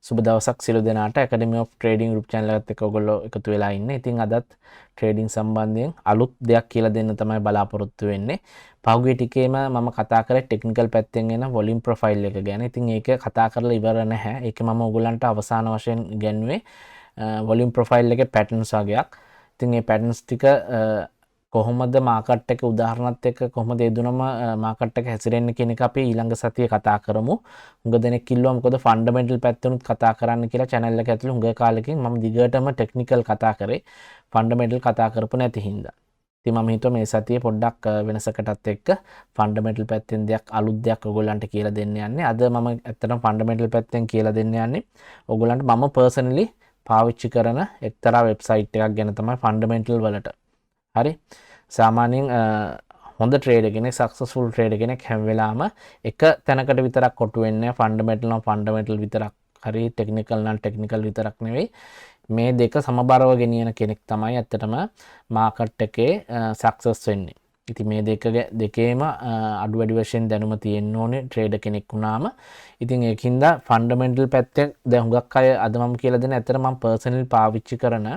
සුබ දවසක් සියලු දෙනාට Academy of Trading group channel එකත් එක්ක ඔයගොල්ලෝ එකතු වෙලා ඉන්නේ. ඉතින් අදත් ට්‍රේඩින් සම්බන්ධයෙන් අලුත් දෙයක් කියලා දෙන්න තමයි බලාපොරොත්තු වෙන්නේ. පහුගිය ටිකේම මම කතා කරේ ටෙක්නිකල් පැත්තෙන් එන වොලියුම් ප්‍රොෆයිල් එක ගැන. ඉතින් ඒක කතා කරලා ඉවර නැහැ. ඒක මම ඔයගොල්ලන්ට අවසාන වශයෙන් ඉගැන්වුවේ වොලියුම් ප්‍රොෆයිල් එකේ පැටර්න්ස් වගේක්. ඉතින් මේ පැටර්න්ස් ටික කොහොමද මාකට් එක උදාහරණත් එක්ක කොහොමද යෙදුනම මාකට් එක හැසිරෙන්නේ කියන එක අපි ඊළඟ සතියේ කතා කරමු. හුඟ දෙනෙක් කිව්වා මොකද ෆන්ඩමෙන්ටල් පැත්තෙනුත් කතා කරන්න කියලා channel එක ඇතුලේ හුඟ කාලෙකින් මම දිගටම ටෙක්නිකල් කතා කරේ ෆන්ඩමෙන්ටල් කතා කරපු නැති හින්දා. ඉතින් මම හිතුවා මේ සතියේ පොඩ්ඩක් වෙනසකටත් එක්ක ෆන්ඩමෙන්ටල් පැත්තෙන් දෙයක් අලුත් දෙයක් ඔයගොල්ලන්ට කියලා දෙන්න යන්නේ. අද මම ඇත්තටම ෆන්ඩමෙන්ටල් පැත්තෙන් කියලා දෙන්න යන්නේ ඔයගොල්ලන්ට මම පර්සනලි පාවිච්චි කරන එක්තරා වෙබ්සයිට් එකක් ගැන තමයි ෆන්ඩමෙන්ටල් වලට. හරි සාමාන්‍යයෙන් හොඳ ට්‍රේඩර් කෙනෙක් සක්සස්ෆුල් ට්‍රේඩර් කෙනෙක් හැම වෙලාවම එක තැනකට විතරක් කොටු වෙන්නේ ෆන්ඩමෙන්ටල් නම් ෆන්ඩමෙන්ටල් විතරක් හරි ටෙක්නිකල් නම් ටෙක්නිකල් විතරක් නෙවෙයි මේ දෙක සමබරව ගෙනියන කෙනෙක් තමයි ඇත්තටම මාකට් එකේ සක්සස් වෙන්නේ. ඉතින් මේ දෙකේම අඩු වැඩි වශයෙන් දැනුම තියෙන්න ඕනේ ට්‍රේඩර් කෙනෙක් වුණාම. ඉතින් ඒකින්ද ෆන්ඩමෙන්ටල් පැත්තෙන් දැන් හුඟක් අය අද මම කියලා දෙන ඇත්තට මම පර්සනලි පාවිච්චි කරන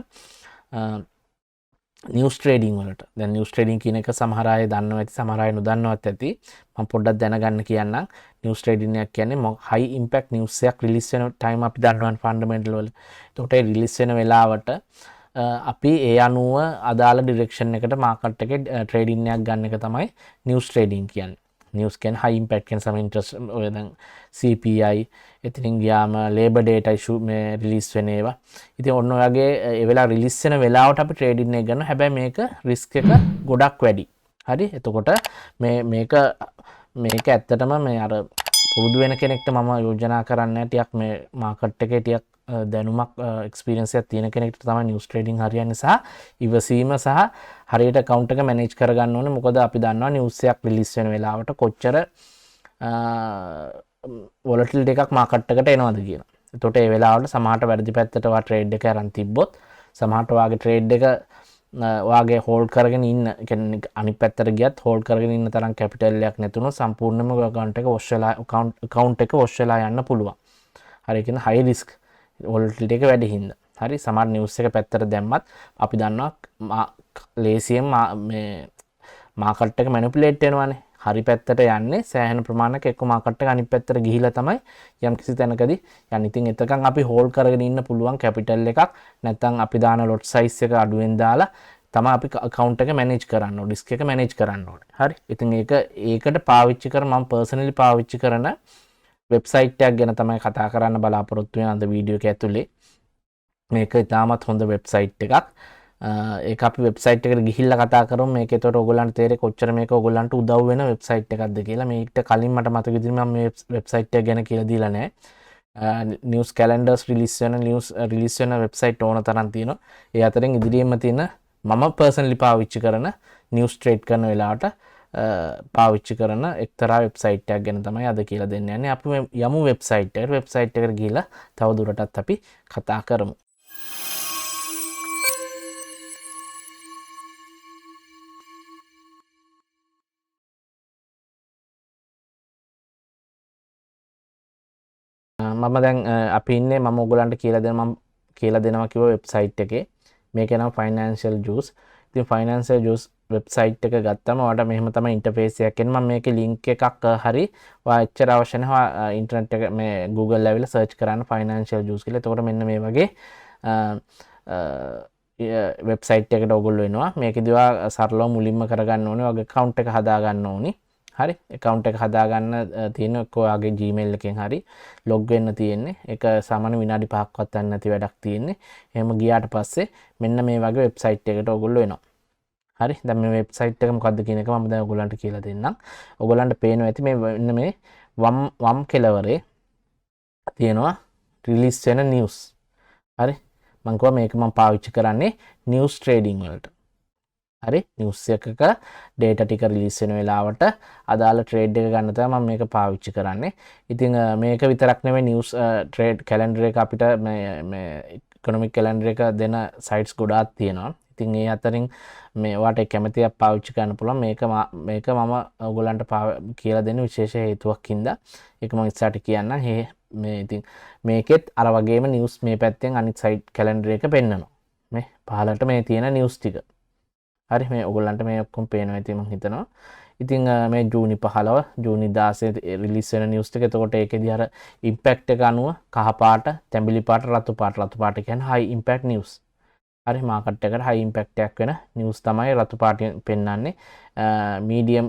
නිවස් ට්‍රේඩින් වලට. දැන් නිවස් ට්‍රේඩින් කියන එක සමහර අය දන්නවා ඇති සමහර අය නොදන්නවත් ඇති. මම පොඩ්ඩක් දැනගන්න කියන්නම්. නිවස් ට්‍රේඩින් එකක් කියන්නේ හයි ඉම්පැක්ට් නිවස් එකක් රිලීස් වෙන ටයිම් අපි දන්නවනේ ෆන්ඩමෙන්ටල් වල. එතකොට ඒ රිලීස් වෙන වෙලාවට අපි ඒ අනුව අදාළ ඩිරෙක්ෂන් එකට මාකට් එකේ ට්‍රේඩින් එකක් ගන්න එක තමයි නිවස් ට්‍රේඩින් කියන්නේ. නිවස් කියන්නේ හයි ඉම්පැක්ට් කියන සම ඉන්ට්‍රස්ට් ඔය දැන් CPI එතනින් ගියාම ලේබර් ඩේටා ඉෂු මේ රිලීස් වෙන ඒවා. ඉතින් ඔන්න ඔයගේ ඒ වෙලාව රිලීස් වෙන වෙලාවට අපි ට්‍රේඩින් එක ගන්නවා. හැබැයි මේක රිස්ක් එක ගොඩක් වැඩි. හරි. එතකොට මේක ඇත්තටම මේ අර පුරුදු වෙන කෙනෙක්ට මම යෝජනා කරන්නේ ටිකක් මේ මාකට් එකේ ටිකක් දැනුමක් එක්ස්පීරියන්ස් එකක් තියෙන කෙනෙක්ට තමයි නිවස් ට්‍රේඩින් හරියන්නේ සහ ඉවසීම සහ හරියට account එක මැනේජ් කරගන්න ඕනේ. මොකද අපි දන්නවා නිවස් එකක් රිලීස් වෙන වෙලාවට කොච්චර වොලටිලිටි එකක් මාකට් එකට එනවද කියලා. එතකොට ඒ වෙලාවට සමහරට වැරදි පැත්තට වා ට්‍රේඩ් එක අරන් තිබ්බොත් සමහරට වාගේ ට්‍රේඩ් එක වාගේ හෝල්ඩ් කරගෙන ඉන්න කියන්නේ අනිත් පැත්තට ගියත් හෝල්ඩ් කරගෙන ඉන්න තරම් කැපිටල් එකක් නැතුනොත් සම්පූර්ණයෙන්ම account එක වොෂ් වෙලා account එක වොෂ් වෙලා යන්න පුළුවන්. හරි කියන හයි රිස්ක් වොලටිලිටි එක වැඩි හින්දා. හරි සමහර නිවස් එක පැත්තට දැම්මත් අපි දන්නවා ලේසියෙන් මේ මාකට් එක මැනිපුලේට් වෙනවානේ. හරි පැත්තට යන්නේ සෑහෙන ප්‍රමාණයක් එක්ක මාකට් එක අනිත් පැත්තට ගිහිලා තමයි යම් කිසි තැනකදී යන්නේ. ඉතින් එතකන් අපි හෝල්ඩ් කරගෙන ඉන්න පුළුවන් කැපිටල් එකක් නැත්නම් අපි දාන ලොට් සයිස් එක අඩුවෙන් දාලා තමයි අපි account එක මැනේජ් කරන්න ඕනේ. රිස්ක් එක මැනේජ් කරන්න ඕනේ. හරි. ඉතින් ඒකට පාවිච්චි කර මම පර්සනලි පාවිච්චි කරන වෙබ්සයිට් එකක් ගැන තමයි කතා කරන්න බලාපොරොත්තු වෙන අද වීඩියෝ එක ඇතුලේ. මේක ඉතාමත් හොඳ වෙබ්සයිට් එකක්. ඒක අපි වෙබ්සයිට් එකට ගිහිල්ලා කතා කරමු. මේක ඒතකොට ඔයගොල්ලන්ට තේරෙයි කොච්චර මේක ඔයගොල්ලන්ට උදව් වෙන වෙබ්සයිට් එකක්ද කියලා. මේකට කලින් මට මතක විදිහට මම මේ වෙබ්සයිට් එක ගැන කියලා දීලා නැහැ. නිවස් කැලෙන්ඩර්ස් රිලීස් වෙන වෙබ්සයිට් ඕන තරම් තියෙනවා. ඒ අතරින් ඉදිරියෙන්ම තියෙන මම පර්සනලි පාවිච්චි කරන නිවස් ට්‍රේඩ් කරන වෙලාවට පාවිච්චි කරන එක්තරා වෙබ්සයිට් එකක් ගැන තමයි අද කියලා දෙන්න යන්නේ. අපි යමු වෙබ්සයිට් එකට ගිහිල්ලා තව දුරටත් අපි කතා කරමු. මම දැන් අපි ඉන්නේ මම ඔයගොල්ලන්ට කියලා දෙනවා කිව්ව වෙබ්සයිට් එකේ. මේක නම Financial Juice. ඉතින් Financial Juice වෙබ්සයිට් එක ගත්තම ඔයාලට මෙහෙම තමයි ඉන්ටර්ෆේස් එකක් එන්නේ. මම මේකේ ලින්ක් එකක් හරි ඔයා එච්චර අවශ්‍ය නැහැ. ඉන්ටර්නෙට් එක මේ Google ඇවිල්ලා සර්ච් කරන්න Financial Juice කියලා. එතකොට මෙන්න මේ වගේ වෙබ්සයිට් එකකට ඔයගොල්ලෝ එනවා. මේකේදී ඔයා සරලව මුලින්ම කරගන්න ඕනේ ඔයාගේ account එක හදා ගන්න ඕනේ. හරි account එක හදාගන්න තියෙන ඔයාගේ Gmail එකෙන් හරි log වෙන්න තියෙන්නේ. ඒක සාමාන්‍ය විනාඩි 5ක්වත් ගන්න නැති වැඩක් තියෙන්නේ. එහෙම ගියාට පස්සේ මෙන්න මේ වගේ වෙබ්සයිට් එකකට ඔයගොල්ලෝ එනවා. හරි දැන් මේ වෙබ්සයිට් එක මොකක්ද කියන එක මම දැන් ඔයගොල්ලන්ට කියලා දෙන්නම්. ඔයගොල්ලන්ට පේනවා ඇති මේ මෙන්න මේ වම් කෙළවරේ තියෙනවා රිලීස් වෙන නිවුස්. හරි මම කිව්වා මේක මම පාවිච්චි කරන්නේ නිවස් ට්‍රේඩින් වලට. හරි නිවස් එකක ඩේටා ටික රිලීස් වෙන වෙලාවට අදාළ ට්‍රේඩ් එක ගන්න තමයි මම මේක පාවිච්චි කරන්නේ. ඉතින් මේක විතරක් නෙමෙයි නිවස් ට්‍රේඩ් කැලෙන්ඩර් එක අපිට මේ ඉකොනොමික් කැලෙන්ඩර් එක දෙන සයිට්ස් ගොඩාක් තියෙනවා. ඉතින් ඒ අතරින් මේ ඔයාට කැමති එකක් පාවිච්චි කරන්න පුළුවන්. මේක මම ඔයගොල්ලන්ට කියලා දෙන්න විශේෂ හේතුවක් හින්දා ඒක මම ඉස්සරහට කියන්නම්. මේ ඉතින් මේකෙත් අර වගේම නිවුස් මේ පැත්තෙන් අනිත් සයිට් කැලෙන්ඩර් එක පෙන්වනවා මේ පහලට මේ තියෙන නිවුස් ටික හරි මේ ඔයගොල්ලන්ට මේ ඔක්කොම පේනවා ඉතින් මම හිතනවා ඉතින් මේ ජූනි 15 ජූනි 16 රිලීස් වෙන නිවුස් ටික එතකොට ඒකෙදි අර ඉම්පැක්ට් එක අනුව කහ පාට තැඹිලි පාට රතු පාට කියන්නේ හයි ඉම්පැක්ට් නිවුස් හරි මාකට් එකට හයි ඉම්පැක්ට් එකක් වෙන නිවුස් තමයි රතු පාටින් පෙන්වන්නේ මීඩියම්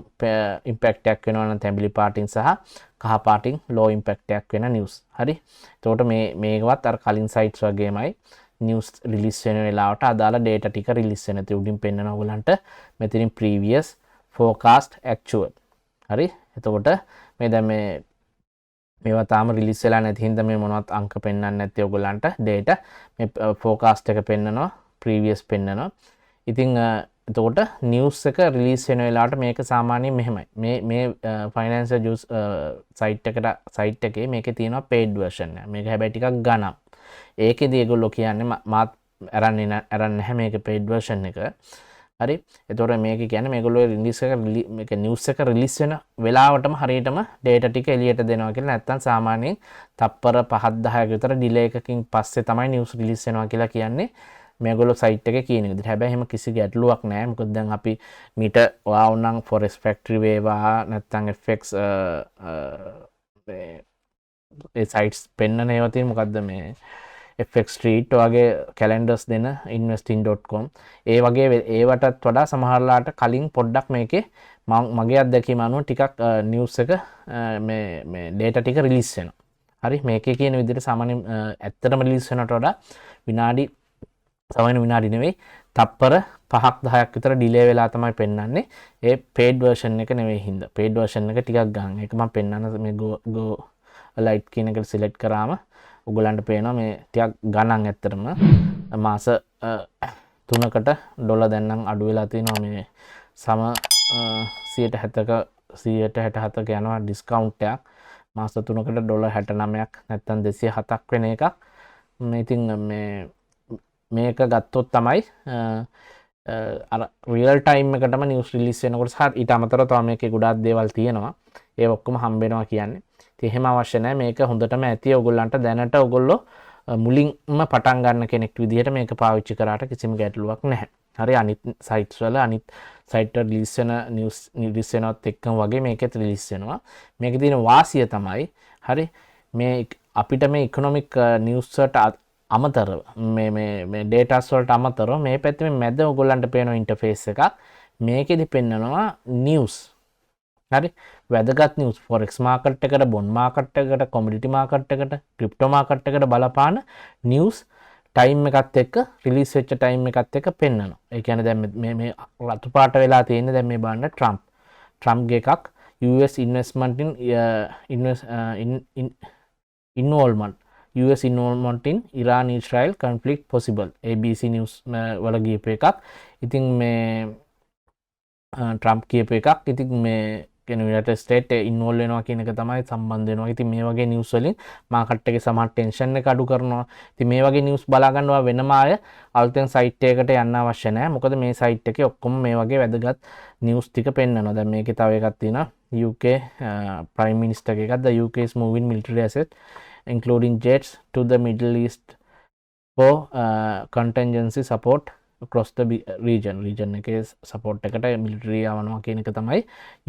ඉම්පැක්ට් එකක් වෙනවා නම් තැඹිලි පාටින් සහ කහ පාටින් ලෝ ඉම්පැක්ට් එකක් වෙන නිවුස් හරි එතකොට මේකවත් අර කලින් සයිට්ස් වගේමයි නිවස් රිලිස් වෙන වෙලාවට අදාළ ඩේටා ටික රිලිස් වෙන ති උඩින් පෙන්වන ඔයගලන්ට මෙතනින් ප්‍රීවියස් ෆෝකාස්ට් ඇක්චුවල් හරි එතකොට මේ දැන් මේවා තාම රිලිස් වෙලා නැති හින්දා මේ මොනවත් අංක පෙන්වන්නේ නැත්තේ ඔයගලන්ට ඩේටා මේ ෆෝකාස්ට් එක පෙන්වනවා ප්‍රීවියස් පෙන්වනවා ඉතින් එතකොට නිවස් එක රිලිස් වෙන වෙලාවට මේක සාමාන්‍යයෙන් මෙහෙමයි මේ ෆයිනෑන්ෂල් ජූස් සයිට් එකේ මේකේ තියෙනවා පේඩ් වර්ෂන් එක මේක හැබැයි ටිකක් ගණන් ඒකෙදි ඒගොල්ලෝ කියන්නේ මාත් අරන් නැහැ මේක පේඩ් වර්ෂන් එක. හරි. එතකොට මේක කියන්නේ මේගොල්ලෝ රිලීස් එක මේක නිවුස් එක රිලීස් වෙන වෙලාවටම හරියටම ඩේටා ටික එළියට දෙනවා කියලා නැත්තම් සාමාන්‍යයෙන් තප්පර 5-10ක විතර ඩිලේ එකකින් පස්සේ තමයි නිවුස් රිලීස් වෙනවා කියලා කියන්නේ මේගොල්ලෝ සයිට් එකේ කියන විදිහට. හැබැයි එහෙම කිසි ගැටලුවක් නැහැ. මොකද දැන් අපි මීට වුණානම් ෆොරෙස්ට් ෆැක්ටරි වේවා නැත්තම් FX ඒ සයිට්ස් පෙන්නන ඒවා තියෙන මොකද්ද මේ FX Street වගේ කැලෙන්ඩර්ස් දෙන investing.com ඒ වගේ ඒවටත් වඩා සමහරලාට කලින් පොඩ්ඩක් මේකේ මගේ අත්දැකීම අනුව ටිකක් නිවුස් එක මේ ඩේටා ටික රිලීස් වෙනවා. හරි මේකේ කියන විදිහට සාමාන්‍යයෙන් ඇත්තටම රිලීස් වෙනවට වඩා විනාඩි නෙවෙයි තප්පර 5-10ක් විතර ඩිලේ වෙලා තමයි පෙන්වන්නේ. ඒ paid version එක නෙවෙයි හින්දා. paid version එක ටිකක් ගන්න. ඒක මම පෙන්වන්න මේ go light කියන එකට select කරාම ඔයගලන්ට පේනවා මේ ටිකක් ගණන් ඇත්තටම මාස 3කට ඩොලර් දැන් නම් අඩු වෙලා තිනවා මේ සම 160ක 167ක යනවා ඩිස්කවුන්ට් එකක් මාස 3කට ඩොලර් 69ක් නැත්නම් 207ක් වෙන එකක් මේ ඉතින් මේක ගත්තොත් තමයි අර රියල් ටයිම් එකටම නිවුස් රිලීස් වෙනකොට සහ ඊට අමතරව තව මේකේ ගොඩාක් දේවල් තියෙනවා ඒ ඔක්කොම හම්බ වෙනවා කියන්නේ ඉතින් එහෙම අවශ්‍ය නැහැ මේක හොඳටම ඇති ඔයගොල්ලන්ට දැනට ඔයගොල්ලෝ මුලින්ම පටන් ගන්න කෙනෙක් විදිහට මේක පාවිච්චි කරාට කිසිම ගැටලුවක් නැහැ. හරි අනිත් සයිට්ස් වල අනිත් සයිට් වල රිලීස් වෙන නිවුස් රිලීස් වෙනවත් එක්කම වගේ මේකෙත් රිලීස් වෙනවා. මේකේ තියෙන වාසිය තමයි හරි මේ අපිට මේ ඉකොනොමික් නිවුස් වලට අමතරව මේ ඩේටාස් වලට අමතරව මේ පැත්තේ මැද ඔයගොල්ලන්ට පේන ඉන්ටර්ෆේස් එකක් මේකෙදි පෙන්නනවා නිවුස් හරි වැදගත් නිවුස් ෆොරෙක්ස් මාකට් එකට බොන්ඩ් මාකට් එකට කොමොඩිටි මාකට් එකට ක්‍රිප්ටෝ මාකට් එකට බලපාන නිවුස් ටයිම් එකත් එක්ක රිලීස් වෙච්ච ටයිම් එකත් එක්ක පෙන්වනවා. ඒ කියන්නේ දැන් මේ රතු පාට වෙලා තියෙන්නේ දැන් මේ බලන්න ට්‍රම්ප්ගේ එකක් US investment in involvement US involvement in Iran Israel conflict possible ABC news වල ගියපු එකක්. ඉතින් මේ ට්‍රම්ප් කියපු එකක්. ඉතින් මේ United States ඉන්වෝල්ව් වෙනවා කියන එක තමයි සම්බන්ධ වෙනවා. ඉතින් මේ වගේ නිවුස් වලින් මාකට් එකේ සමහර ටෙන්ෂන් එක අඩු කරනවා. ඉතින් මේ වගේ නිවුස් බලා ගන්නවා වෙනම අය අලුතෙන් සයිට් එකකට යන්න අවශ්‍ය නැහැ. මොකද මේ සයිට් එකේ ඔක්කොම මේ වගේ වැදගත් නිවුස් ටික පෙන්නනවා. දැන් මේකේ තව එකක් තියෙනවා UK Prime Minister එකක් the UK is moving military assets including jets to the Middle East for contingency support across the region එකේ support එකට military යවනවා කියන එක තමයි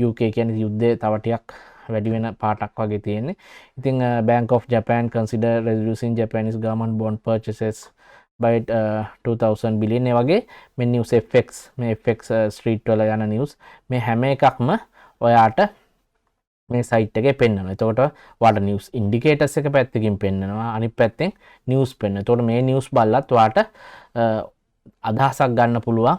UK කියන්නේ යුද්ධය තව ටිකක් වැඩි වෙන පාටක් වගේ තියෙන්නේ. ඉතින් Bank of Japan consider reducing Japanese government bond purchases by 2000 billion ඒ වගේ මේ news මේ FX street වල යන news මේ හැම එකක්ම ඔයාට මේ සයිට් එකේ පෙන්වනවා. එතකොට ඔයාලට නිවුස් ඉන්ඩිකේටර්ස් එක පැත්තකින් පෙන්වනවා. අනිත් පැත්තෙන් නිවුස් පෙන්වනවා. එතකොට මේ නිවුස් බලලත් ඔයාලට අදහසක් ගන්න පුළුවන්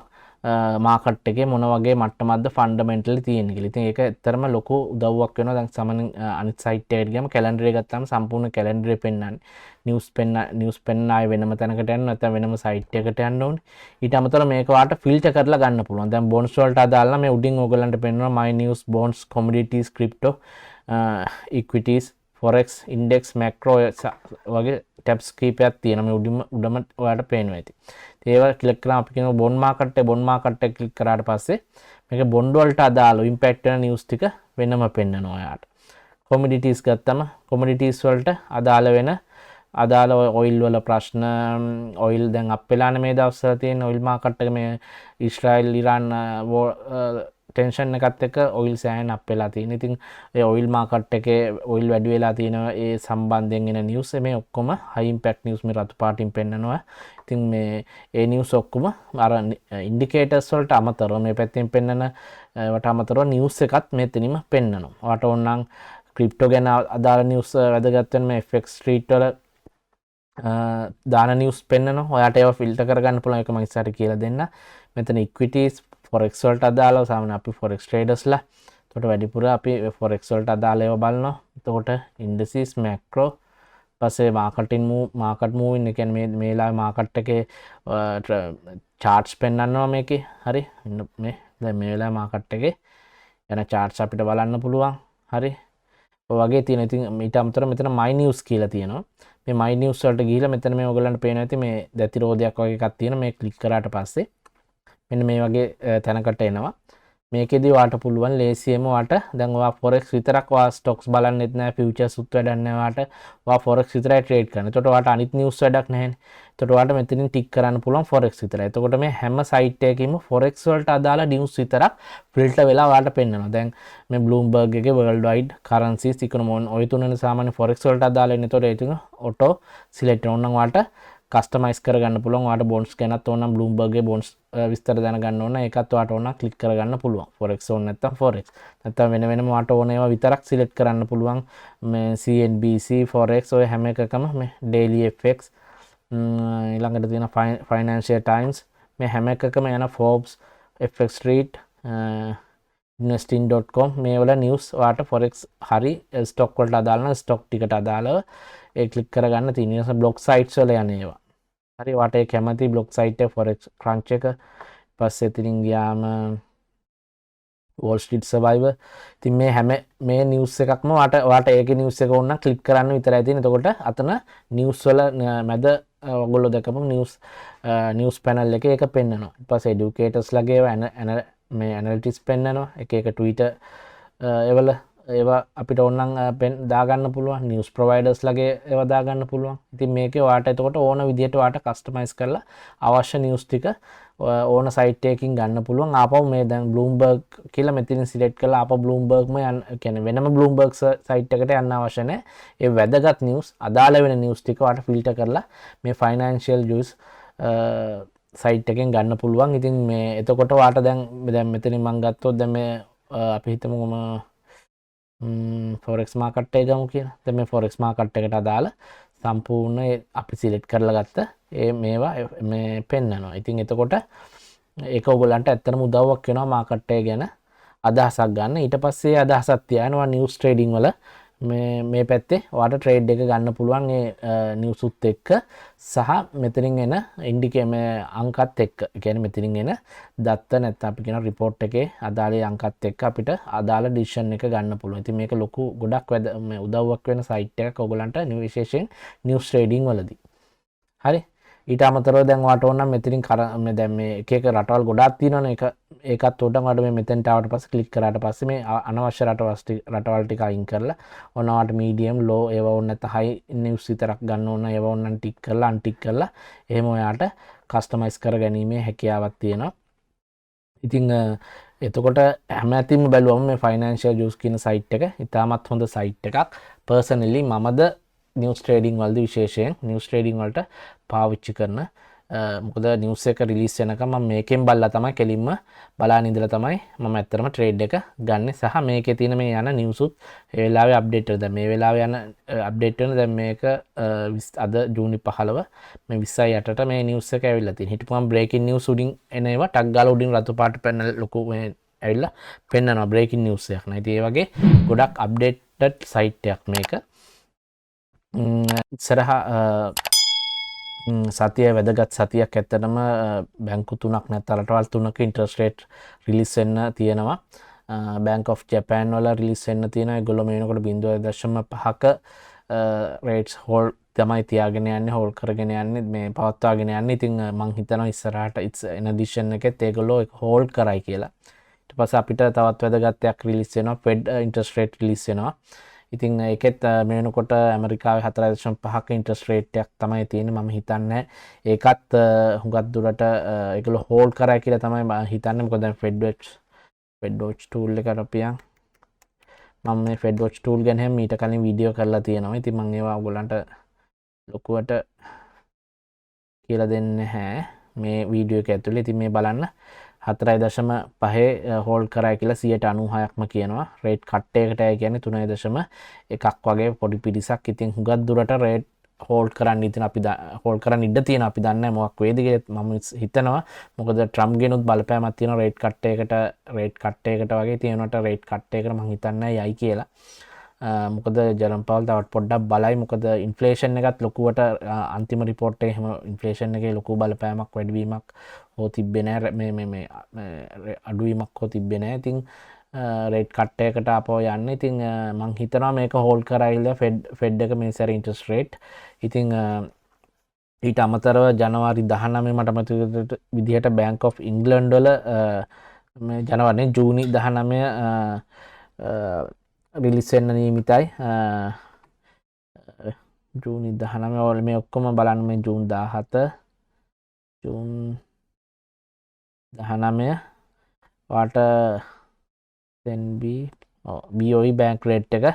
මාකට් එකේ මොන වගේ මට්ටමක්ද ෆන්ඩමෙන්ටලි තියෙන්නේ කියලා. ඉතින් ඒක ඇත්තටම ලොකු උදව්වක් වෙනවා. දැන් සාමාන්‍යයෙන් අනිත් සයිට් එකට ගියාම කැලෙන්ඩර් එක ගත්තාම සම්පූර්ණ කැලෙන්ඩර් එක පෙන්වන්නේ. නිවුස් පෙන්වන්න ආයේ වෙනම තැනකට යන්න නැත්නම් වෙනම සයිට් එකකට යන්න ඕනේ. ඊට අමතරව මේක ඔයාලට ෆිල්ටර් කරලා ගන්න පුළුවන්. දැන් බොන්ඩ්ස් වලට අදාළ නම් මේ උඩින් ඕගලන්ට පෙන්වනවා my news bonds commodities crypto equities forex index macro වගේ ටැබ්ස් කීපයක් තියෙනවා. මේ උඩම ඔයාලට පේනවා ඇති. ඒවා ක්ලික් කරාම අපි කියනවා බොන්ඩ් මාකට් එක ක්ලික් කරාට පස්සේ මේක බොන්ඩ් වලට අදාළ ඉම්පැක්ට් වෙන නිවුස් ටික වෙනම පෙන්නනවා ඔයාලට. කොමඩිටීස් ගත්තම කොමඩිටීස් වලට අදාළ වෙන අදාළ ඔයිල් වල ප්‍රශ්න ඔයිල් දැන් අප් වෙලානේ මේ දවස්වල තියෙන ඔයිල් මාකට් එක මේ ඊශ්‍රායෙල් ඉරාන් ටෙන්ෂන් එකත් එක්ක ඔයිල් සෑහෙන අප් වෙලා තියෙන. ඉතින් ඒ ඔයිල් මාකට් එකේ ඔයිල් වැඩි වෙලා තියෙනවා ඒ සම්බන්ධයෙන් එන නිවුස් මේ ඔක්කොම හයි ඉම්පැක්ට් නිවුස් මේ රතු පාටින් පෙන්නනවා. ඉතින් මේ ඒ නිවුස් ඔක්කොම අර ඉන්ඩිකේටර්ස් වලට අමතරව මේ පැත්තෙන් පෙන්නන වට අමතරව නිවුස් එකත් මෙතනින්ම පෙන්නනවා. ඔයාට ඕනනම් ක්‍රිප්ටෝ ගැන අදාළ නිවුස් වැදගත් වෙන මේ FX ස්ට්‍රීට් වල දාන නිවුස් පෙන්නනවා. ඔයාට ඒවා ෆිල්ටර් කරගන්න පුළුවන්. ඒක මම ඉස්සරහ කියලා දෙන්න. මෙතන ඉක්විටිස් ෆොරෙක්ස් වලට අදාළව සාමාන්‍ය අපි ෆොරෙක්ස් ට්‍රේඩර්ස්ලා. එතකොට වැඩිපුර අපි ෆොරෙක්ස් වලට අදාළ ඒවා බලනවා. එතකොට ඉන්ඩිසස් මැක්‍රෝ පස්සේ මාකට් මූවින් කියන්නේ මේ වෙලාවේ මාකට් එකේ charts පෙන්වනවා මේකේ. හරි. මේ දැන් මේ වෙලාවේ මාකට් එකේ යන charts අපිට බලන්න පුළුවන්. හරි. ඔය වගේ තියෙන. ඉතින් ඊට අමතරව මෙතන my news කියලා තියෙනවා. මේ my news වලට ගිහිල්ලා මෙතන මේ ඔයගලන්ට පේනවා ඇති මේ දැතිරෝධයක් වගේ එකක් තියෙනවා. මේ ක්ලික් කරාට පස්සේ මෙන්න මේ වගේ තැනකට එනවා. මේකෙදි ඔයාට පුළුවන් ලේසියෙන්ම ඔයාට දැන් ඔයා forex විතරක් ඔයා stocks බලන්නෙත් නැහැ futures උත් වැඩක් නැහැ ඔයාට ඔයා forex විතරයි trade කරන්නේ. එතකොට ඔයාට අනිත් news වැඩක් නැහැනේ. එතකොට ඔයාට මෙතනින් ටික් කරන්න පුළුවන් forex විතරයි. එතකොට මේ හැම site එකකින්ම forex වලට අදාළ news විතරක් filter වෙලා ඔයාට පෙන්නනවා. දැන් මේ Bloomberg එකේ worldwide currencies economy ඔය තුනනේ සාමාන්‍ය forex වලට අදාළ වෙන්නේ. එතකොට ඒ තුන auto select කරනවා ඔයාට කස්ටමයිස් කරගන්න පුළුවන්. ඔයාට බොන්ඩ්ස් ගැනත් ඕන නම් Bloomberg ගේ බොන්ඩ්ස් විස්තර දැනගන්න ඕන ඒකත් ඔයාට ඕන ක්ලික් කරගන්න පුළුවන්. forex ඕන නැත්නම් forex. නැත්නම් වෙන වෙනම ඔයාට ඕන ඒවා විතරක් සිලෙක්ට් කරන්න පුළුවන්. මේ CNBC forex ඔය හැම එකකම මේ daily fx ඊළඟට තියෙන financial times මේ හැම එකකම යන Forbes FX street investing.com මේ වල නිවුස් ඔයාට forex හරි ස්ටොක් වලට අදාළ නම් ස්ටොක් ටිකට අදාළව ඒ ක්ලික් කරගන්න තියෙන. ඊට පස්සේ බ්ලොග් සයිට්ස් වල යන ඒවා. හරි ඔයාට ඒ කැමති බ්ලොග් සයිට් එක forex crunch එක පස්සේ ඉතින් ගියාම Wall Street Survivor. ඉතින් මේ හැම මේ නිවුස් එකක්ම ඔයාට ඒකේ නිවුස් එක ඕන නම් ක්ලික් කරන්න විතරයි තියෙන්නේ. එතකොට අතන නිවුස් වල මැද ඔයගොල්ලෝ දැකපු නිවුස් පැනල් එකේ ඒක පෙන්නනවා. ඊට පස්සේ educators ලගේ ඒවා මේ ඇනලිටික්ස් පෙන්නනවා. එක එක Twitter ඒවා අපිට ඕනනම් දාගන්න පුළුවන්. නිවුස් ප්‍රොවයිඩර්ස් ලගේ ඒවා දාගන්න පුළුවන්. ඉතින් මේකේ ඔයාට එතකොට ඕන විදිහට ඔයාට කස්ටමයිස් කරලා අවශ්‍ය නිවුස් ටික ඕන සයිට් එකකින් ගන්න පුළුවන්. ආපහු මේ දැන් Bloomberg කියලා මෙතනින් සිලෙක්ට් කරලා ආපහු Bloombergම යන්න කියන්නේ වෙනම Bloomberg සයිට් එකට යන්න අවශ්‍ය නැහැ. ඒ වැදගත් නිවුස් අදාළ වෙන නිවුස් ටික ඔයාට ෆිල්ටර් කරලා මේ financial news සයිට් එකෙන් ගන්න පුළුවන්. ඉතින් මේ එතකොට ඔයාට දැන් මෙතනින් මම ගත්තොත් දැන් මේ අපි හිතමුම forex market එක ගමු කියලා. දැන් මේ forex market එකට අදාළ සම්පූර්ණ අපි සිලෙක්ට් කරලා ගත්ත මේවා මේ පෙන්නනවා. ඉතින් එතකොට ඒක ඔයගොල්ලන්ට ඇත්තටම උදව්වක් වෙනවා මාකට් එක ගැන අදහසක් ගන්න. ඊට පස්සේ අදහසක් තියානවා නිවුස් ට්‍රේඩින් වල මේ පැත්තේ ඔයාට ට්‍රේඩ් එක ගන්න පුළුවන් ඒ නිවුස් උත් එක්ක සහ මෙතනින් එන මේ අංකත් එක්ක. ඒ කියන්නේ මෙතනින් එන දත්ත නැත්නම් අපි කියන report එකේ අදාළ අංකත් එක්ක අපිට අදාළ decision එක ගන්න පුළුවන්. ඉතින් මේක ලොකු ගොඩක් උදව්වක් වෙන site එකක් ඔයගලන්ට විශේෂයෙන් news trading වලදී. හරි. ඊට අමතරව දැන් ඔයාට ඕන නම් මෙතනින් දැන් මේ එක එක රටවල් ගොඩාක් තියෙනවනේ. ඒකත් උඩ ඔයාට මේ මෙතෙන්ට ආවට පස්සේ ක්ලික් කරාට පස්සේ මේ අනවශ්‍ය රටවල් ටික අයින් කරලා ඕන ඔයාට මීඩියම් ලෝ ඒවා ඕන නැත්නම් හයි නිවුස් විතරක් ගන්න ඕන ඒවා ඕන නම් ටික් කරලා අන්ටික් කරලා එහෙම ඔයාට කස්ටමයිස් කරගැනීමේ හැකියාවක් තියෙනවා. ඉතින් එතකොට හැමතින්ම බැලුවම මේ ෆයිනෑන්ෂියල් නිවුස් කියන සයිට් එක ඉතාමත් හොඳ සයිට් එකක්. පර්සනලි මමද නිවුස් ට්‍රේඩින් වලදී විශේෂයෙන් නිවුස් ට්‍රේඩින් වලට පාවිච්චි කරන මොකද නිවුස් එක රිලීස් වෙනකම් මම මේකෙන් බලලා තමයි කෙලින්ම බලාගෙන ඉඳලා තමයි මම ඇත්තටම ට්‍රේඩ් එක ගන්නෙ සහ මේකේ තියෙන මේ යන නිවුස් උත් ඒ වෙලාවේ අප්ඩේට් වෙනවා. දැන් මේ වෙලාවේ යන අප්ඩේට් වෙන දැන් මේක අද ජූනි 15 මේ 28ට මේ නිවුස් එක ඇවිල්ලා තියෙනවා. හිටපුවම බ්‍රේකින් නිවුස් උඩින් එන ඒවා ටක් ගාලා උඩින් රතු පාට පැනල් ලොකු මේ ඇවිල්ලා පෙන්නනවා බ්‍රේකින් නිවුස් එකක්. නේද? ඒ වගේ ගොඩක් අප්ඩේටඩ් සයිට් එකක් මේක. ඉස්සරහ සතිය වැදගත් සතියක් ඇත්තටම බැංකු තුනක් නැත්නම් රටවල් තුනක ඉන්ටරෙස්ට් රේට් රිලීස් වෙන්න තියෙනවා. බැංක් ඔෆ් ජපාන් වල රිලීස් වෙන්න තියෙනවා. ඒගොල්ලෝ මේ වෙනකොට 0.5ක රේට්ස් හෝල්ඩ් තමයි තියාගෙන යන්නේ, හෝල්ඩ් කරගෙන යන්නේ, මේ පවත්වාගෙන යන්නේ. ඉතින් මම හිතනවා ඉස්සරහට එන එඩිෂන් එකෙත් ඒගොල්ලෝ ඒක හෝල්ඩ් කරයි කියලා. ඊට පස්සේ අපිට තවත් වැදගත් එකක් රිලීස් වෙනවා. ෆෙඩ් ඉන්ටරෙස්ට් රේට් රිලීස් වෙනවා. ඉතින් ඒකෙත් මේ වෙනකොට ඇමරිකාවේ 4.5ක ඉන්ට්‍රස්ට් රේට් එකක් තමයි තියෙන්නේ. මම හිතන්නේ ඒකත් හුඟක් දුරට ඒගොල්ලෝ හෝල්ඩ් කරා කියලා තමයි මම හිතන්නේ. මොකද දැන් ෆෙඩ් වොච් ටූල් එකට අපියන් මම මේ ෆෙඩ් වොච් ටූල් ගැන හැම ඊට කලින් වීඩියෝ කරලා තියෙනවා. ඉතින් මම ඒවා ඔයගොල්ලන්ට ලොකුවට කියලා දෙන්නේ නැහැ මේ වීඩියෝ එක ඇතුලේ. ඉතින් මේ බලන්න 4.5 හෝල්ඩ් කරා කියලා 96%ක්ම කියනවා. රේට් කට් එකකට කියන්නේ 3.1ක් වගේ පොඩි පිරිසක්. ඉතින් හුඟක් දුරට රේට් හෝල්ඩ් කරන්න ඉතින් අපි හෝල්ඩ් කරන්න ඉඩ තියෙන අපි දන්නේ මොකක් වේද කියලා මම හිතනවා. මොකද ට්‍රම්ප් ගෙනුත් බලපෑමක් තියෙනවා රේට් කට් එකකට වගේ තියෙනවට රේට් කට් එකකට මම හිතන්නේ යයි කියලා. මොකද ජෙරම් පවල් තවත් පොඩ්ඩක් බලයි. මොකද ඉන්ෆ්ලේෂන් එකත් ලොකුවට අන්තිම රිපෝට් එකේ එහෙම ඉන්ෆ්ලේෂන් එකේ ලොකු බලපෑමක් වැඩිවීමක් හෝ තිබ්බේ නැහැ. මේ අඩුවීමක් හෝ තිබ්බේ නැහැ. ඉතින් රේට් කට් එකකට ආපහු යන්න. ඉතින් මං හිතනවා මේක හෝල්ඩ් කරයිලා ෆෙඩ් එක මේ සැරේ ඉන්ට්‍රස්ට් රේට්. ඉතින් ඊට අමතරව ජනවාරි 19 මට මතක විදිහට බැංක් ඔෆ් ඉංග්ලන්ඩ් වල මේ ජනවාරි ජූනි 19 රිලිස් වෙන්න නියමිතයි. ජූනි 19 වල මේ ඔක්කොම බලන්න මේ ජූන් 17 ජූන් 19 වාට BOE බැංක් රේට් එක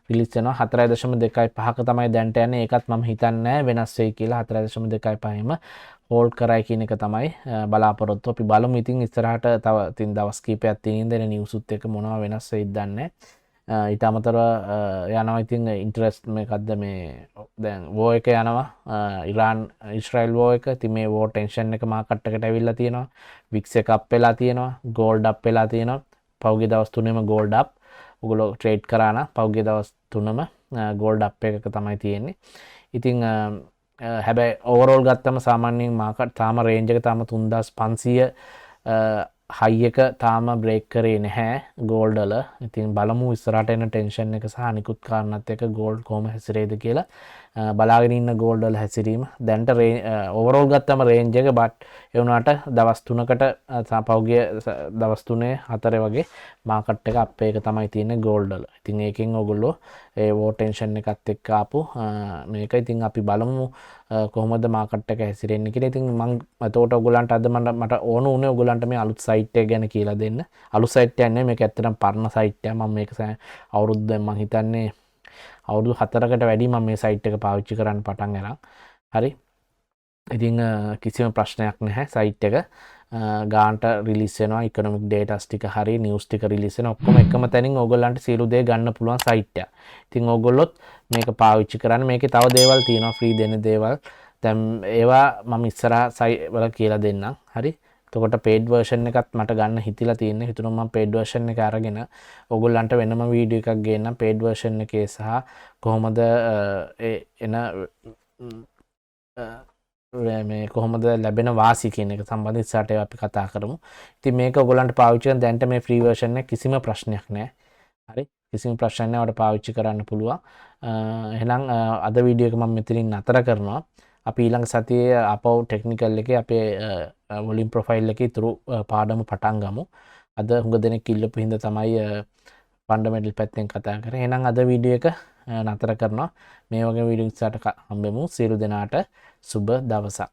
රිලිස් වෙනවා 4.25ක තමයි දැන්ට යන්නේ. ඒකත් මම හිතන්නේ වෙනස් වෙයි කියලා. 4.25ම හෝල්ඩ් කරයි කියන එක තමයි බලාපොරොත්තු. අපි බලමු ඉතින් ඉස්සරහට තව ඉතින් දවස් කිහිපයක් තියෙන දෙන නිවුස් උත් එක මොනවා වෙනස් වෙයිද දන්නේ. ඊට අමතරව යනවා ඉතින් ඉන්ටරෙස්ට් මේකක්ද මේ දැන් වෝ එක යනවා ඉරාන් ඊශ්‍රායල් වෝ එක. ඉතින් මේ වෝ ටෙන්ෂන් එක මාකට් එකට ඇවිල්ලා තියෙනවා. වික්ස් එක අප් වෙලා තියෙනවා. ගෝල්ඩ් අප් වෙලා තියෙනවා. පෞගේ දවස් 3ම ගෝල්ඩ් අප්. ඔගොල්ලෝ ට්‍රේඩ් කරා නම් පෞගේ දවස් 3ම ගෝල්ඩ් අප් එකක තමයි තියෙන්නේ. ඉතින් හැබැයි ඕවරෝල් ගත්තම සාමාන්‍යයෙන් මාකට් තාම රේන්ජ් එක තාම 3500 හයි එක තාම බ්‍රේක් කරේ නැහැ ගෝල්ඩ් වල. ඉතින් බලමු ඉස්සරහට එන ටෙන්ෂන් එක සහ අනිකුත් කාරණාත් එක්ක ගෝල්ඩ් කොහොම හැසිරෙයිද කියලා. බලාගෙන ඉන්න ගෝල්ඩ් වල හැසිරීම දැන්ට ඕවරෝල් ගත්තම රේන්ජ් එක බට් ඒ වුණාට දවස් 3කට පෞගේ දවස් 3 4 වගේ මාකට් එක අප් එක තමයි තියෙන්නේ ගෝල්ඩ් වල. ඉතින් ඒකෙන් ඔයගොල්ලෝ ඒ වෝ ටෙන්ෂන් එකත් එක්ක ආපු මේක ඉතින් අපි බලමු කොහොමද මාකට් එක හැසිරෙන්නේ කියලා. ඉතින් මම එතකොට ඔයගොල්ලන්ට අද මට ඕන උනේ ඔයගොල්ලන්ට මේ අලුත් සයිට් එක ගැන කියලා දෙන්න. අලුත් සයිට් එකක් නෙමෙයි මේක ඇත්තටම පරණ සයිට් එකක්. මම මේක අවුරුද්දෙන් මම හිතන්නේ අවුරුදු 4කට වැඩි මම මේ සයිට් එක පාවිච්චි කරන්න පටන් ගන්න. හරි. ඉතින් කිසිම ප්‍රශ්නයක් නැහැ සයිට් එක. ගාන්ට රිලිස් වෙනවා ඉකොනොමික් ඩේටාස් ටික හරි නිවුස් ටික රිලිස් වෙනවා. ඔක්කොම එකම තැනින් ඕගොල්ලන්ට සියලු දේ ගන්න පුළුවන් සයිට් එක. ඉතින් ඕගොල්ලොත් මේක පාවිච්චි කරන්න. මේකේ තව දේවල් තියෙනවා ෆ්‍රී දෙන දේවල්. දැන් ඒවා මම ඉස්සරහා සයිට් වල කියලා දෙන්නම්. හරි. එතකොට paid version එකත් මට ගන්න හිතිලා තියෙන්නේ. හිතුණා මම paid version එක අරගෙන ඔයගොල්ලන්ට වෙනම වීඩියෝ එකක් ගේන්නම් paid version එකේ සහ කොහොමද මේ කොහොමද ලැබෙන වාසි කියන එක සම්බන්ධව ඉස්සරහට අපි කතා කරමු. ඉතින් මේක ඔයගොල්ලන්ට පාවිච්චි කරන දැන්ට මේ free version එක කිසිම ප්‍රශ්නයක් නැහැ. හරි. කිසිම ප්‍රශ්නයක් නැහැ. ඔයාලට පාවිච්චි කරන්න පුළුවන්. එහෙනම් අද වීඩියෝ එක මම මෙතනින් නතර කරනවා. අපි ඊළඟ සතියේ අපව ටෙක්නිකල් එකේ අපේ වොලියුම් ප්‍රොෆයිල් එකේ ඉතුරු පාඩම පටන් ගමු. අද හුඟ දෙනෙක් ඉල්ලපු හින්දා තමයි ෆන්ඩමෙන්ටල් පැත්තෙන් කතා කරේ. එහෙනම් අද වීඩියෝ එක නතර කරනවා. මේ වගේ වීඩියෝ ඉස්සරහට හම්බෙමු. සියලු දෙනාට සුබ දවසක්.